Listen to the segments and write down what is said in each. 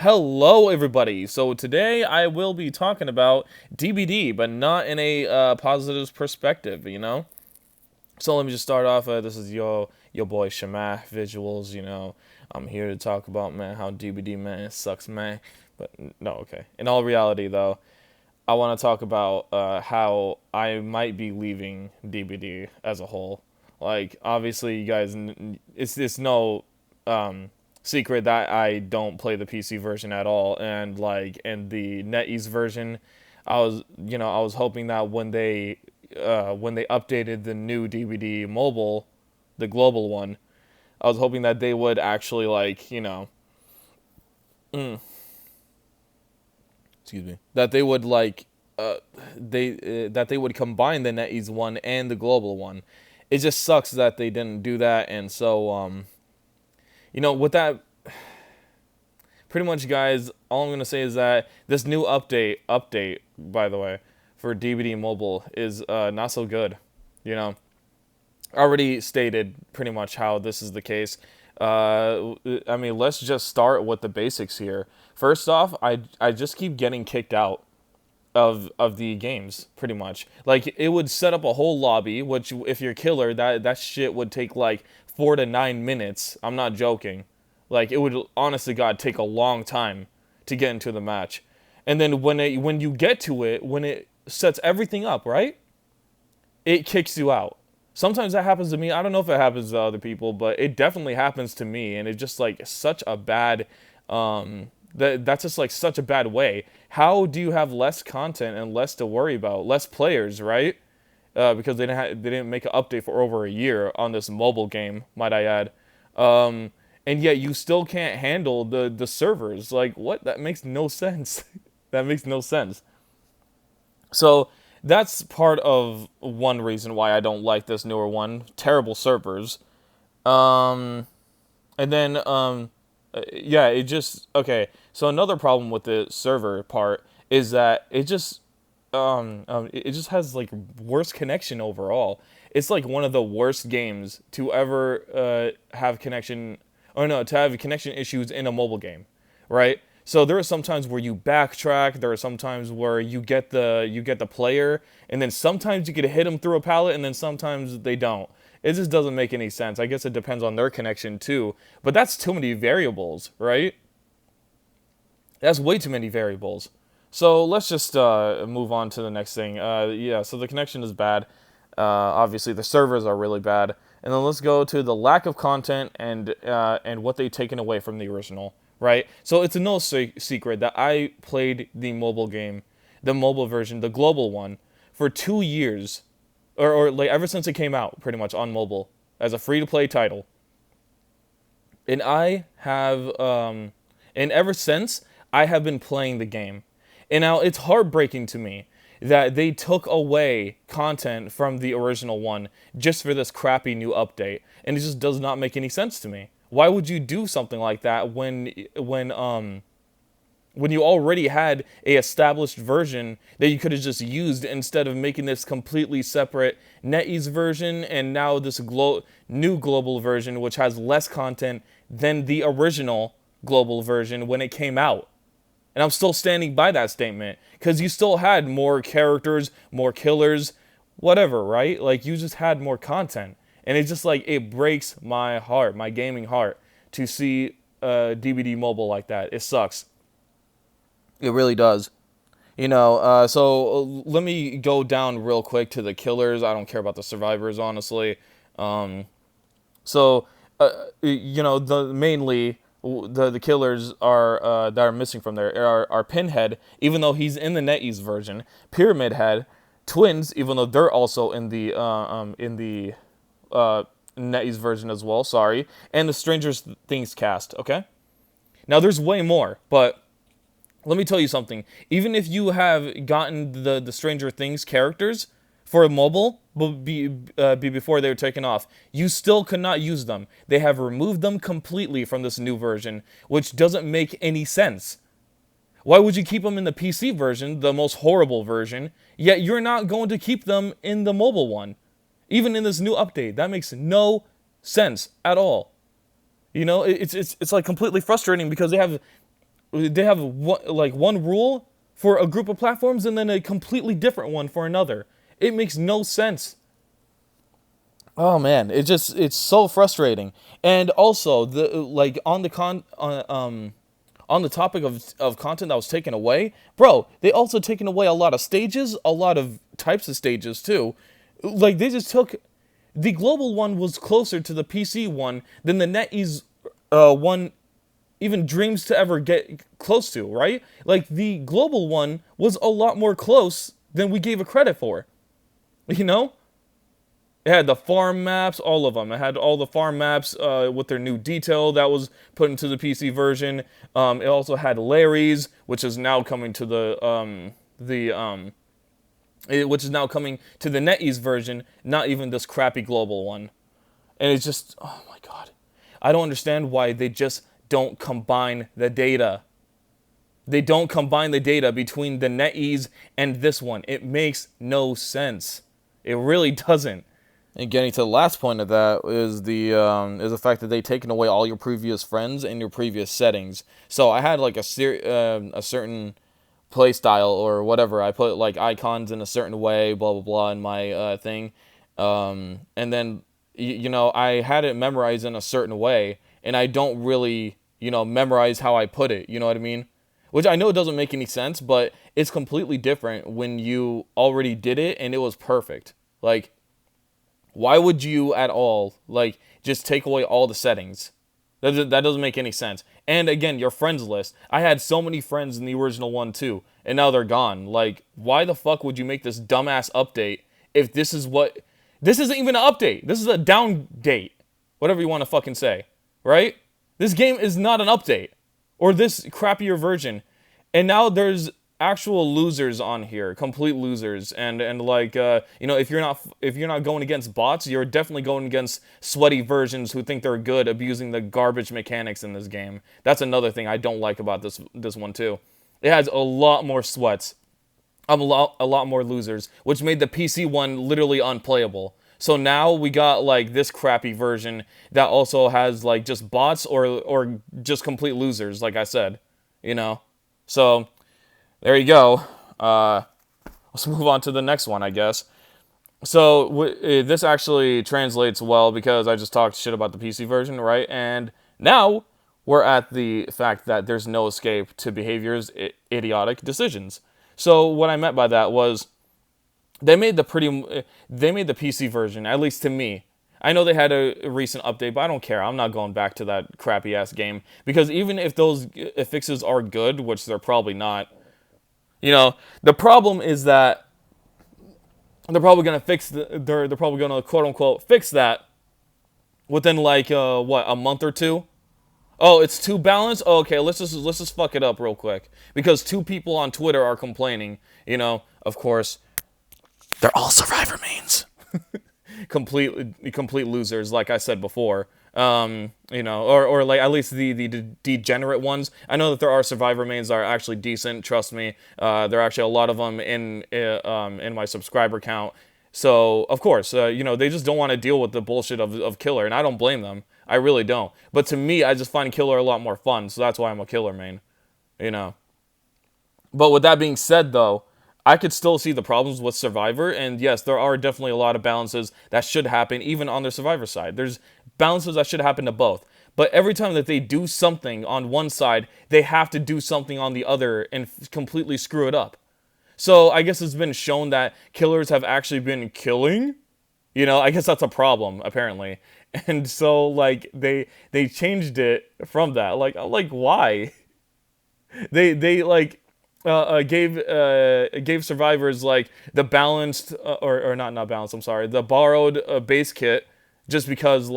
Hello, everybody. So today I will be talking about DBD, but not in a positive perspective, So let me just start off. This is your boy Shema Visuals. I'm here to talk about man how DBD man it sucks, man. But no, okay. In all reality, though, I want to talk about how I might be leaving DBD as a whole. Like, obviously, you guys, it's no secret that I don't play the PC version at all, and like in the NetEase version, I was hoping that when they updated the new DVD mobile, the global one, I was hoping that they would actually excuse me, that they would that they would combine the NetEase one and the global one. It just sucks that they didn't do that, and so with that, pretty much, guys, all I'm gonna say is that this new update, by the way, for DVD mobile is not so good. You know, I already stated pretty much how this is the case. I mean, let's just start with the basics here. First off, I just keep getting kicked out of the games pretty much. Like it would set up a whole lobby, which if you're killer, that shit would take like 4 to 9 minutes. I'm not joking. Like it would honestly God take a long time to get into the match. And then when you get to it, when it sets everything up, right? It kicks you out. Sometimes that happens to me. I don't know if it happens to other people, but it definitely happens to me, and it's just like such a bad that's just like such a bad way. How do you have less content and less to worry about, less players, right? Because they didn't make an update for over a year on this mobile game, might I add. And yet you still can't handle the servers. Like what? That makes no sense. That makes no sense. So that's part of one reason why I don't like this newer one. Terrible servers. Um, and then yeah, it just okay. So another problem with the server part is that it just has like worst connection overall. It's like one of the worst games to ever have connection, or no, to have connection issues in a mobile game, right? So there are some times where you backtrack. There are some times where you get the player, and then sometimes you could hit them through a pallet, and then sometimes they don't. It just doesn't make any sense. I guess it depends on their connection too, but that's too many variables, right? That's way too many variables. So let's just move on to the next thing. Yeah, so the connection is bad. Obviously, the servers are really bad. And then let's go to the lack of content and what they've taken away from the original, right? So it's no secret that I played the mobile game, the mobile version, the global one, for 2 years, or like ever since it came out, pretty much on mobile as a free-to-play title. And and ever since I have been playing the game. And now it's heartbreaking to me that they took away content from the original one just for this crappy new update, and it just does not make any sense to me. Why would you do something like that when you already had a established version that you could have just used instead of making this completely separate NetEase version and now this new global version which has less content than the original global version when it came out? And I'm still standing by that statement because you still had more characters, more killers, whatever, right? Like you just had more content. And it's just like it breaks my heart, my gaming heart, to see DVD mobile like that. It sucks. It really does. Let me go down real quick to the killers. I don't care about the survivors, honestly. Um, so, the mainly the killers are that are missing from there are Pinhead, even though he's in the NetEase version, Pyramid Head, Twins, even though they're also in the NetEase version as well. Sorry, and the Stranger Things cast. Okay, now there's way more, but let me tell you something. Even if you have gotten the Stranger Things characters for a mobile, before they were taken off, you still could not use them. They have removed them completely from this new version, which doesn't make any sense. Why would you keep them in the PC version, the most horrible version, yet you're not going to keep them in the mobile one? Even in this new update, that makes no sense at all. It's like completely frustrating because they have they have one rule for a group of platforms and then a completely different one for another. It makes no sense. Oh man, it's so frustrating. And also the like on the topic of content that was taken away, bro, they also taken away a lot of stages, a lot of types of stages too. Like they just took the global one was closer to the PC one than the NetEase one even dreams to ever get close to, right? Like the global one was a lot more close than we gave it credit for. You know? It had the farm maps, all of them. It had all the farm maps with their new detail that was put into the PC version. It also had Larry's, which is now coming to which is now coming to the NetEase version, not even this crappy global one. And it's just, oh my god, I don't understand why they just don't combine the data. They don't combine the data between the NetEase and this one. It makes no sense. It really doesn't. And getting to the last point of that is the fact that they've taken away all your previous friends and your previous settings. So I had like a certain play style or whatever. I put like icons in a certain way, blah blah blah, in my thing, and then I had it memorized in a certain way, and I don't really memorize how I put it. You know what I mean? Which I know doesn't make any sense, but it's completely different when you already did it and it was perfect. Like, why would you at all, like, just take away all the settings? That doesn't make any sense. And again, your friends list. I had so many friends in the original one too, and now they're gone. Like, why the fuck would you make this dumbass update if this is what... This isn't even an update. This is a down date. Whatever you want to fucking say. Right? This game is not an update. Or this crappier version. And now there's actual losers on here, complete losers, and like if you're not going against bots, you're definitely going against sweaty versions who think they're good, abusing the garbage mechanics in this game. That's another thing I don't like about this one too. It has a lot more sweats, a lot more losers, which made the PC one literally unplayable. So now we got like this crappy version that also has like just bots or just complete losers, like I said, So there you go. Let's move on to the next one, I guess. So this actually translates well because I just talked shit about the PC version, right? And now we're at the fact that there's no escape to behavior's idiotic decisions. So what I meant by that was they made the PC version, at least to me. I know they had a recent update, but I don't care. I'm not going back to that crappy ass game because even if those fixes are good, which they're probably not. The problem is that they're probably gonna they're probably gonna quote unquote fix that within like a month or two. Oh, it's too balanced. Oh, okay, let's just fuck it up real quick because two people on Twitter are complaining. Of course, they're all survivor mains. complete losers, like I said before. Or like at least the degenerate ones. I know that there are survivor mains that are actually decent. Trust me, there are actually a lot of them in my subscriber count. So of course, they just don't want to deal with the bullshit of killer, and I don't blame them. I really don't. But to me, I just find killer a lot more fun, so that's why I'm a killer main. But with that being said, though, I could still see the problems with Survivor, and yes, there are definitely a lot of balances that should happen, even on the Survivor side. There's balances that should happen to both. But every time that they do something on one side, they have to do something on the other and completely screw it up. So I guess it's been shown that killers have actually been killing. I guess that's a problem, apparently. And so, like, they changed it from that. Like why? They like... gave survivors like the balanced or not balanced. I'm sorry, the borrowed base kit, just because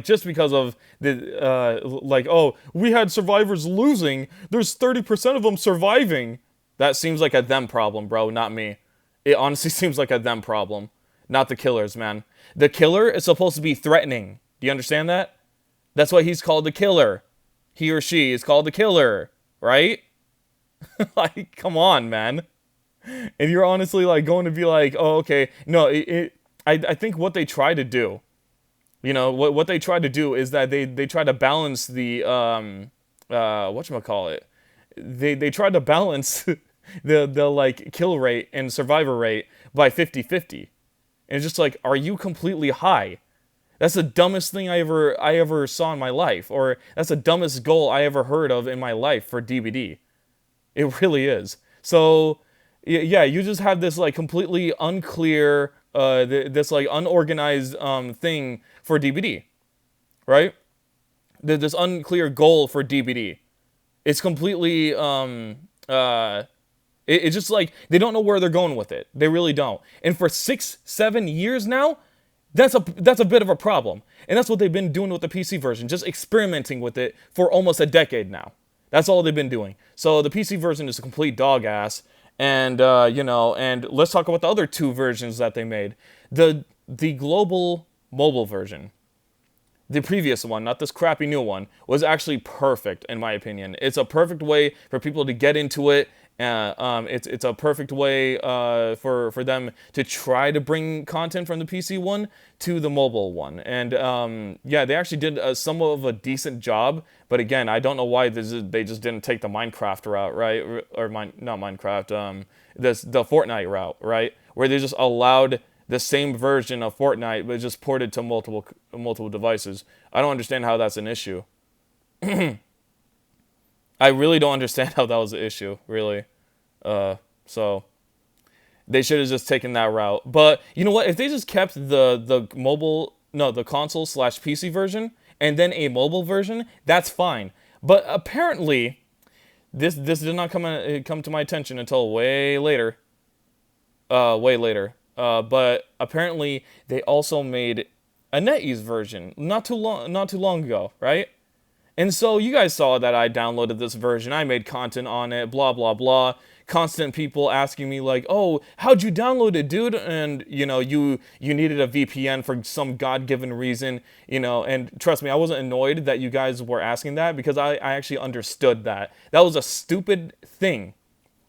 just because of the we had survivors losing. There's 30% of them surviving. That seems like a them problem, bro, not me. It honestly seems like a them problem, not the killers, man. The killer is supposed to be threatening. Do you understand that? That's why he's called the killer. He or she is called the killer, right? Like, come on, man. And you're honestly like going to be like, oh, okay. No, I think what they try to do You know, what they try to do is that they try to balance the whatchamacallit. They try to balance the like kill rate and survivor rate by 50-50. And it's just like, are you completely high? That's the dumbest thing I ever saw in my life, or that's the dumbest goal I ever heard of in my life for DBD. It really is. So yeah, you just have this like completely unclear, this like unorganized thing for DBD, right? This unclear goal for DBD. It's completely it's just like they don't know where they're going with it. They really don't. And for 6-7 years now, that's a bit of a problem. And that's what they've been doing with the PC version, just experimenting with it for almost a decade now. That's all they've been doing. So the PC version is a complete dog ass. And and let's talk about the other two versions that they made. The global mobile version, the previous one, not this crappy new one, was actually perfect in my opinion. It's a perfect way for people to get into it. It's a perfect way for them to try to bring content from the PC one to the mobile one. And yeah, they actually did somewhat of a decent job. But again, I don't know why they just didn't take the Minecraft route, right? Or not Minecraft, the Fortnite route, right? Where they just allowed the same version of Fortnite, but just ported to multiple devices. I don't understand how that's an issue. I really don't understand how that was an issue, really. So they should have just taken that route. But you know what? If they just kept the console slash PC version and then a mobile version, that's fine. But apparently, this did not come to my attention until way later. Way later. But apparently they also made a NetEase version not too long ago, right? And so you guys saw that I downloaded this version. I made content on it, blah, blah, blah. Constant people asking me like, oh, how'd you download it, dude? And, you needed a VPN for some God-given reason, and trust me, I wasn't annoyed that you guys were asking that because I actually understood that. That was a stupid thing,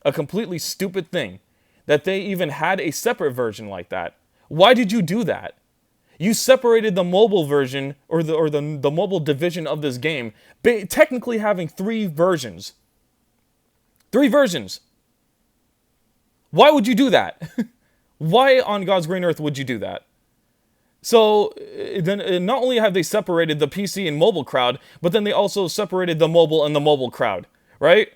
a completely stupid thing, that they even had a separate version like that. Why did you do that? You separated the mobile version or the mobile division of this game, technically having three versions. Three versions. Why would you do that? Why on God's green earth would you do that? So then not only have they separated the PC and mobile crowd, but then they also separated the mobile and the mobile crowd, right?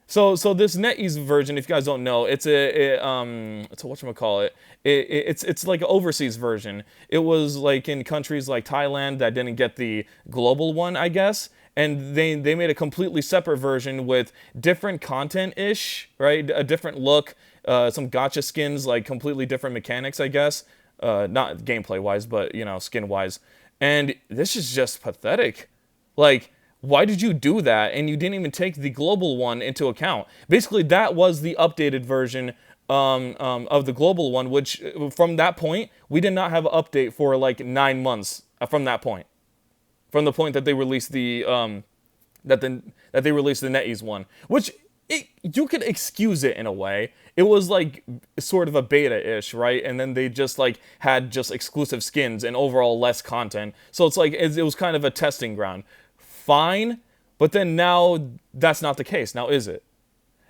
So this NetEase version, if you guys don't know, it's a whatchamacallit. It's like an overseas version. It was like in countries like Thailand that didn't get the global one, I guess. And they made a completely separate version with different content-ish, right? A different look, some gacha skins, like completely different mechanics, I guess. Not gameplay-wise, but, skin-wise. And this is just pathetic. Like, why did you do that? And you didn't even take the global one into account. Basically, that was the updated version of the global one, which from that point, we did not have an update for like 9 months from that point. From the point that they released the that they released the NetEase one, which you could excuse it in a way. It was like sort of a beta-ish, right? And then they just like had just exclusive skins and overall less content. So it's like it was kind of a testing ground. Fine, but then now that's not the case. Now is it?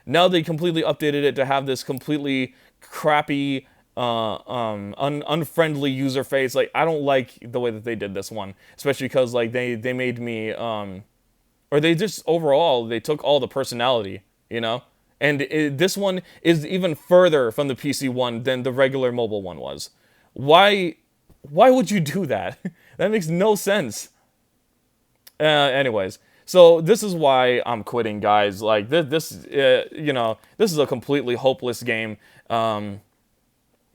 Now they completely updated it to have this completely crappy, unfriendly user face. Like, I don't like the way that they did this one, especially because like they made me or they just overall they took all the personality, and this one is even further from the PC one than the regular mobile one was. Why would you do that? That makes no sense. Anyways, so this is why I'm quitting, guys. Like this is a completely hopeless game. And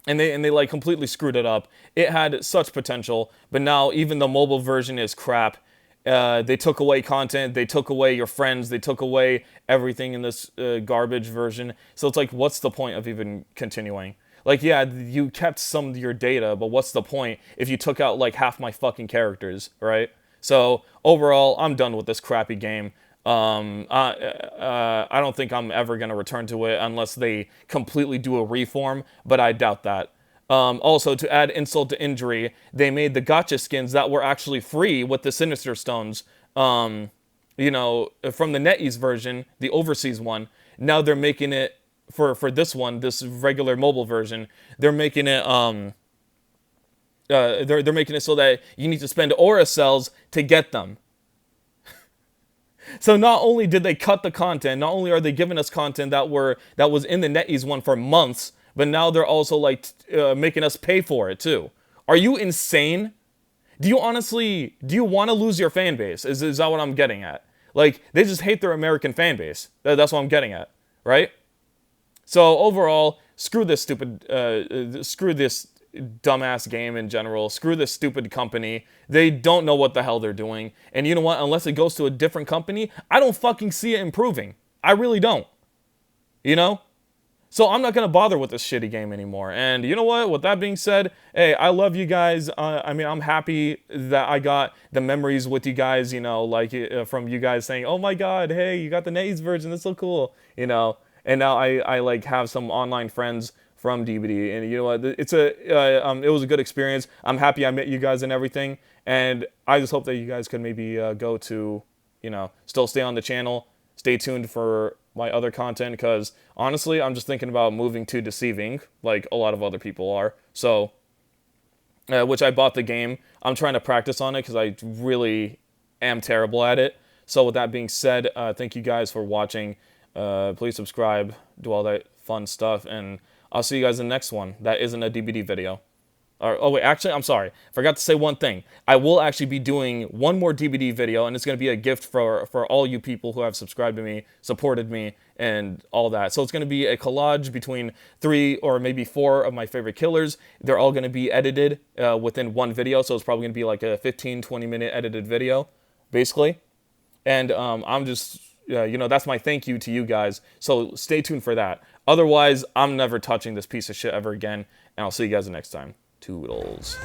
they like completely screwed it up. It had such potential, but now even the mobile version is crap. They took away content, they took away your friends, they took away everything in this garbage version. So it's like, what's the point of even continuing? Like, yeah, you kept some of your data, but what's the point if you took out like half my fucking characters, right? So overall, I'm done with this crappy game. I don't think I'm ever going to return to it unless they completely do a reform, but I doubt that. Also, to add insult to injury, they made the gotcha skins that were actually free with the Sinister Stones, you know, from the Netease version, the overseas one. Now they're making it for this one, this regular mobile version. They're making it they're making it so that you need to spend aura cells to get them. So not only did they cut the content, not only are they giving us content that was in the NetEase one for months, but now they're also like making us pay for it too. Are you insane? Do you want to lose your fan base? Is that what I'm getting at? Like, they just hate their American fan base. That's what I'm getting at, right? So overall, screw this screw this dumbass game in general. Screw this stupid company. They don't know what the hell they're doing. And you know what? Unless it goes to a different company, I don't fucking see it improving. I really don't. You know? So I'm not going to bother with this shitty game anymore. And you know what? With that being said, hey, I love you guys. I mean, I'm happy that I got the memories with you guys, you know, like from you guys saying, oh my God, hey, you got the Netease version. That's so cool, you know. And now I like have some online friends from DBD. And you know what? It was a good experience. I'm happy I met you guys and everything. And I just hope that you guys could maybe go to, you know, still stay on the channel. Stay tuned for my other content, because honestly, I'm just thinking about moving to Deceiving, like a lot of other people are. So, which I bought the game. I'm trying to practice on it because I really am terrible at it. So with that being said, thank you guys for watching. Please subscribe, do all that fun stuff, and I'll see you guys in the next one. That isn't a DBD video. Oh wait, actually, I'm sorry. Forgot to say one thing. I will actually be doing one more DBD video, and it's going to be a gift for all you people who have subscribed to me, supported me, and all that. So it's going to be a collage between 3 or maybe 4 of my favorite killers. They're all going to be edited within one video, so it's probably going to be like a 15, 20-minute edited video, basically. And I'm just, you know, that's my thank you to you guys. So stay tuned for that. Otherwise, I'm never touching this piece of shit ever again, and I'll see you guys next time. Toodles.